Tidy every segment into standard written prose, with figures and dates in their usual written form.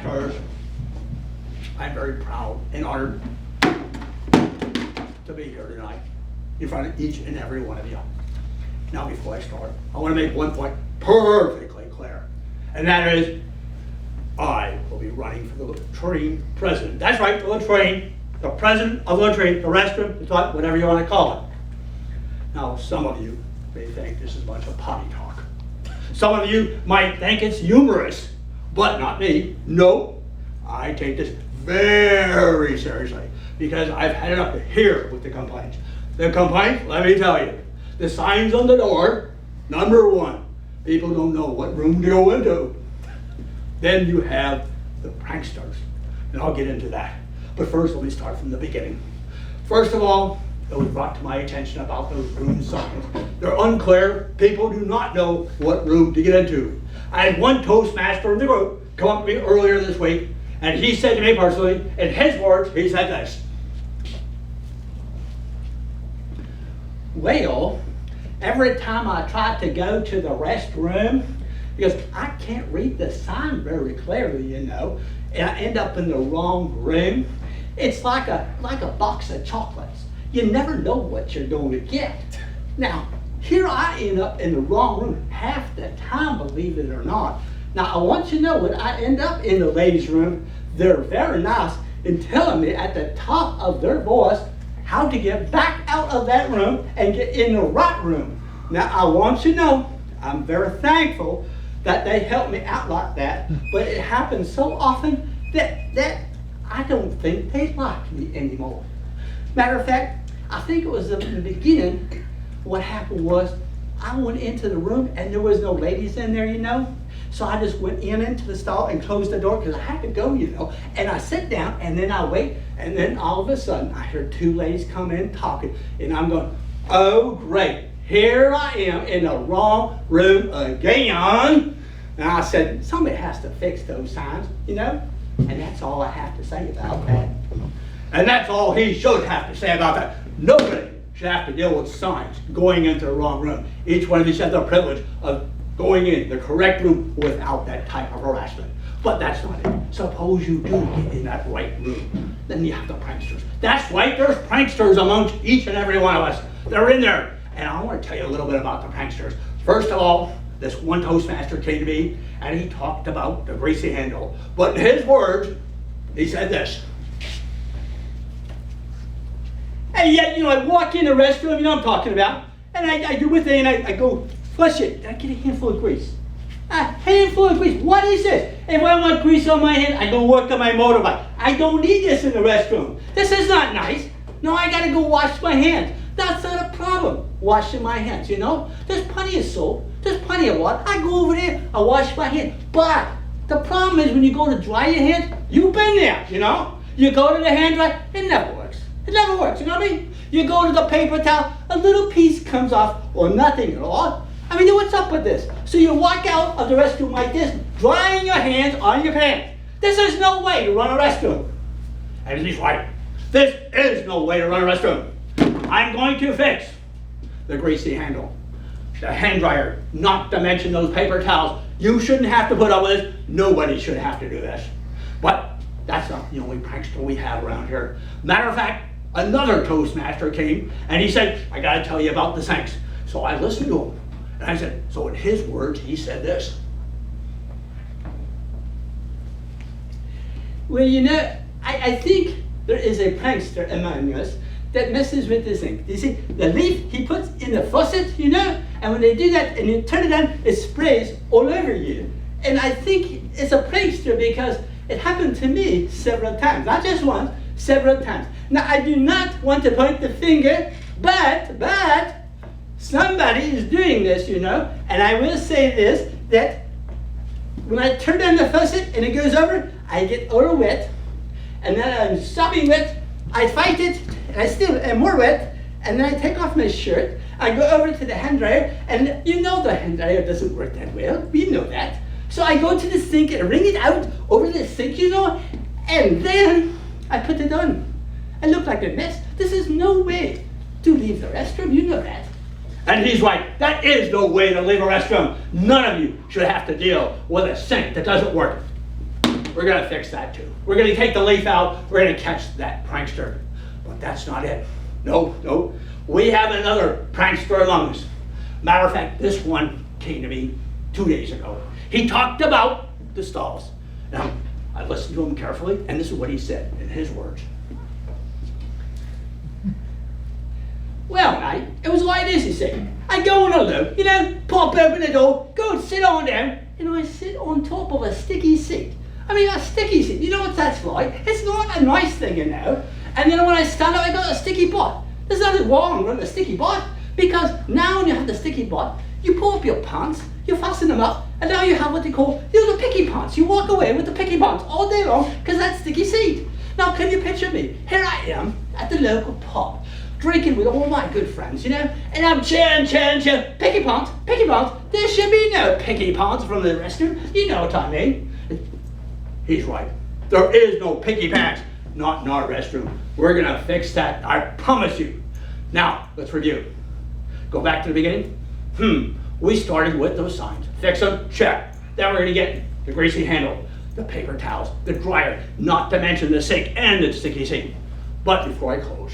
Toastmasters, I'm very proud and honored to be here tonight in front of each and every one of you. Now, before I start, I want to make one point perfectly clear, and that is I will be running for the latrine president. That's right, the latrine, the president of the latrine, the restroom, the toilet, whatever you want to call it. Now, some of you may think this is a bunch of potty talk. Some of you might think it's humorous, but not me. No, I take this very seriously because I've had it up to here with the complaints. The complaints, let me tell you, the signs on the door, number one, people don't know what room to go into. Then you have the pranksters, and I'll get into that. But first, let me start from the beginning. First of all, it was brought to my attention about those room signs. They're unclear. People do not know what room to get into. I had one Toastmaster in the group come up to me earlier this week, and he said to me personally, in his words, he said this: well, every time I try to go to the restroom, because I can't read the sign very clearly, you know, and I end up in the wrong room. It's like a box of chocolates. You never know what you're going to get. Now, here I end up in the wrong room half the time, believe it or not. Now, I want you to know when I end up in the ladies' room, they're very nice in telling me at the top of their voice how to get back out of that room and get in the right room. Now, I want you to know I'm very thankful that they help me out like that, but it happens so often that I don't think they like me anymore. Matter of fact, I think it was in the beginning, what happened was I went into the room and there was no ladies in there, you know. So I just went into the stall and closed the door because I had to go, you know. And I sit down and then I wait, and then all of a sudden I heard two ladies come in talking, and I'm going, oh great, here I am in the wrong room again. And I said, somebody has to fix those signs, you know. And that's all I have to say about that. And that's all he should have to say about that. Nobody should have to deal with signs going into the wrong room. Each one of you should have the privilege of going in the correct room without that type of harassment. But that's not it. Suppose you do get in that right room. Then you have the pranksters. That's right, there's pranksters amongst each and every one of us. They're in there. And I want to tell you a little bit about the pranksters. First of all, this one Toastmaster came to me and he talked about the greasy handle. But in his words, he said this. And yet, you know, I walk in the restroom, you know what I'm talking about, and I do my thing, and I go, flush it, and I get a handful of grease. A handful of grease, what is this? If I want grease on my hand, I go work on my motorbike. I don't need this in the restroom. This is not nice. No, I gotta go wash my hands. That's not a problem, washing my hands, you know? There's plenty of soap, there's plenty of water. I go over there, I wash my hands. But the problem is when you go to dry your hands, you've been there, you know? You go to the hand dryer, it never works. It never works, you know what I mean? You go to the paper towel, a little piece comes off, or nothing at all. I mean, what's up with this? So you walk out of the restroom like this, drying your hands on your pants. This is no way to run a restroom. And he's right. This is no way to run a restroom. I'm going to fix the greasy handle, the hand dryer, not to mention those paper towels. You shouldn't have to put up with this. Nobody should have to do this. But that's not the only prankster we have around here. Matter of fact, another Toastmaster came and he said, I gotta tell you about the sinks. So I listened to him and I said, so in his words, he said this. Well, you know, I think there is a prankster among us that messes with the sink. You see, the leaf he puts in the faucet, you know, and when they do that and you turn it on, it sprays all over you. And I think it's a prankster because it happened to me several times, not just once, several times. Now, I do not want to point the finger, but somebody is doing this, you know, and I will say this, that when I turn on the faucet and it goes over, I get all wet, and then I'm sopping wet, I fight it, and I still am more wet, and then I take off my shirt, I go over to the hand dryer, and you know the hand dryer doesn't work that well, we know that. So I go to the sink and wring it out over the sink, you know, and then I put it on. I look like a mess. This is no way to leave the restroom, you know that. And he's right, that is no way to leave a restroom. None of you should have to deal with a sink that doesn't work. we're going to fix that too. We're going to take the leaf out. We're going to catch that prankster. But that's not it. No. We have another prankster among us. Matter of fact, this one came to me 2 days ago. He talked about the stalls. Now, I listened to him carefully, and this is what he said in his words. Well, mate, it was like this, you see. I go on a loop, pop open the door, go and sit on down, and I sit on top of a sticky seat. I mean, a sticky seat, you know what that's like? It's not a nice thing, And then when I stand up, I got a sticky butt. There's nothing wrong with a sticky butt, because now when you have the sticky butt, you pull up your pants, you fasten them up, and now you have what they call the picky pants. You walk away with the picky pants all day long because that's sticky seat. Now, can you picture me? Here I am at the local pub, drinking with all my good friends, and I'm cheering, picky pants. There should be no picky pants from the restroom. You know what I mean? He's right. There is no picky pants, not in our restroom. We're gonna fix that, I promise you. Now, let's review. Go back to the beginning. We started with those signs. Fix them, check. Then we're gonna get the greasy handle, the paper towels, the dryer, not to mention the sink and the sticky sink. But before I close,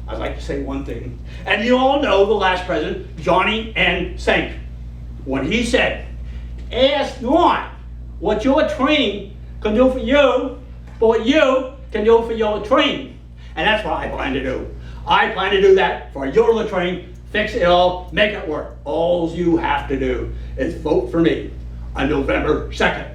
I'd like to say one thing. And you all know the last president, Johnny N. Sink, when he said, ask not what your latrine can do for you, but what you can do for your latrine. And that's what I plan to do. I plan to do that for your latrine. Fix it all, make it work. All you have to do is vote for me on November 2nd.